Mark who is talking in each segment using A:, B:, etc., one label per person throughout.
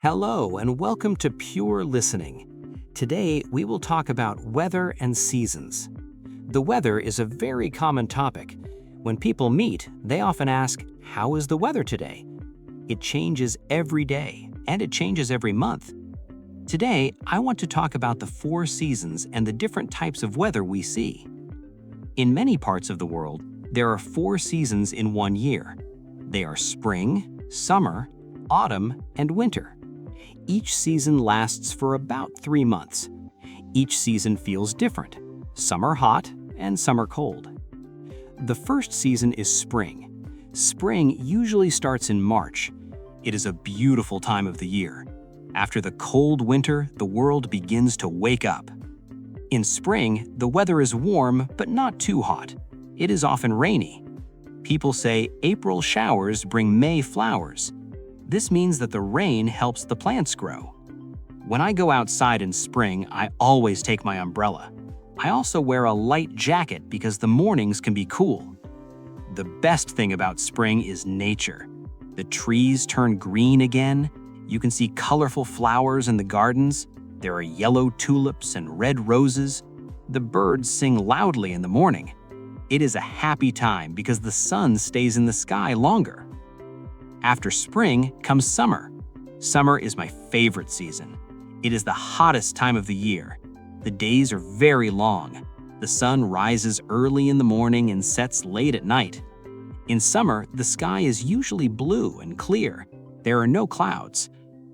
A: Hello and welcome to Pure Listening. Today we will talk about weather and seasons. The weather is a very common topic. When people meet, they often ask, "How is the weather today?" It changes every day and it changes every month. Today, I want to talk about the four seasons and the different types of weather we see. In many parts of the world, there are four seasons in one year. They are spring, summer, autumn, and winter. Each season lasts for about 3 months. Each season feels different. Some are hot and some are cold. The first season is spring. Spring usually starts in March. It is a beautiful time of the year. After the cold winter, the world begins to wake up. In spring, the weather is warm but not too hot. It is often rainy. People say April showers bring May flowers. This means that the rain helps the plants grow. When I go outside in spring, I always take my umbrella. I also wear a light jacket because the mornings can be cool. The best thing about spring is nature. The trees turn green again. You can see colorful flowers in the gardens. There are yellow tulips and red roses. The birds sing loudly in the morning. It is a happy time because the sun stays in the sky longer. After spring comes summer. Summer is my favorite season. It is the hottest time of the year. The days are very long. The sun rises early in the morning and sets late at night. In summer, the sky is usually blue and clear. There are no clouds.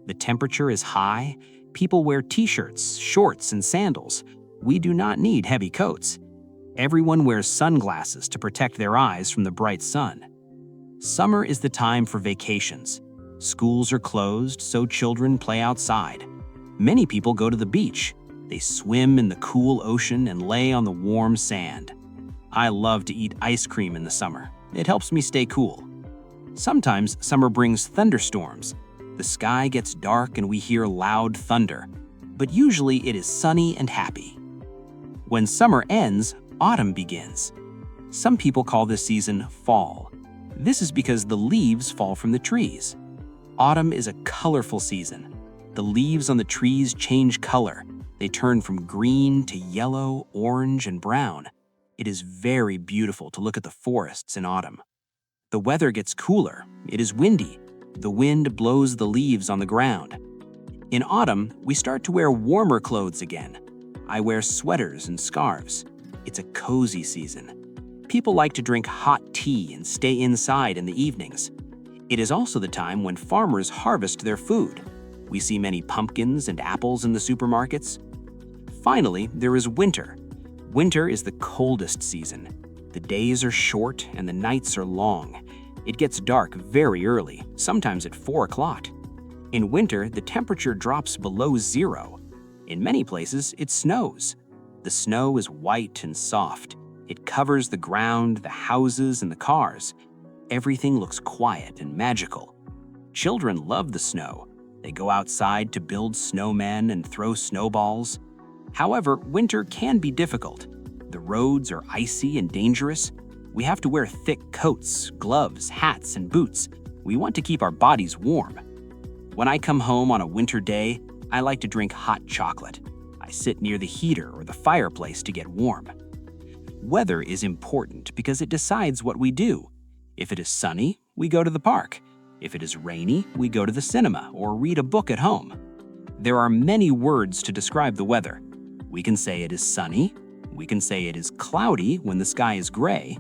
A: The temperature is high. People wear t-shirts, shorts, and sandals. We do not need heavy coats. Everyone wears sunglasses to protect their eyes from the bright sun. Summer is the time for vacations. Schools are closed, so children play outside. Many people go to the beach. They swim in the cool ocean and lay on the warm sand. I love to eat ice cream in the summer. It helps me stay cool. Sometimes summer brings thunderstorms. The sky gets dark and we hear loud thunder, but usually it is sunny and happy. When summer ends, autumn begins. Some people call this season fall. This is because the leaves fall from the trees. Autumn is a colorful season. The leaves on the trees change color. They turn from green to yellow, orange, and brown. It is very beautiful to look at the forests in autumn. The weather gets cooler. It is windy. The wind blows the leaves on the ground. In autumn, we start to wear warmer clothes again. I wear sweaters and scarves. It's a cozy season. People like to drink hot tea and stay inside in the evenings. It is also the time when farmers harvest their food. We see many pumpkins and apples in the supermarkets. Finally, there is winter. Winter is the coldest season. The days are short and the nights are long. It gets dark very early, sometimes at 4 o'clock. In winter, the temperature drops below zero. In many places, it snows. The snow is white and soft. It covers the ground, the houses, and the cars. Everything looks quiet and magical. Children love the snow. They go outside to build snowmen and throw snowballs. However, winter can be difficult. The roads are icy and dangerous. We have to wear thick coats, gloves, hats, and boots. We want to keep our bodies warm. When I come home on a winter day, I like to drink hot chocolate. I sit near the heater or the fireplace to get warm. Weather is important because it decides what we do. If it is sunny, we go to the park. If it is rainy, we go to the cinema or read a book at home. There are many words to describe the weather. We can say it is sunny. We can say it is cloudy when the sky is gray.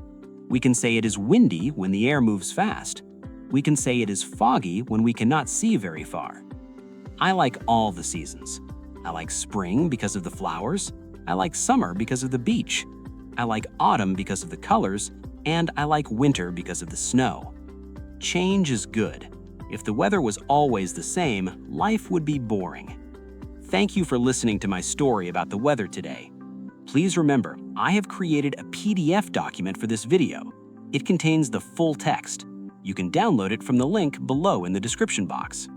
A: We can say it is windy when the air moves fast. We can say it is foggy when we cannot see very far. I like all the seasons. I like spring because of the flowers. I like summer because of the beach. I like autumn because of the colors, and I like winter because of the snow. Change is good. If the weather was always the same, life would be boring. Thank you for listening to my story about the weather today. Please remember, I have created a PDF document for this video. It contains the full text. You can download it from the link below in the description box.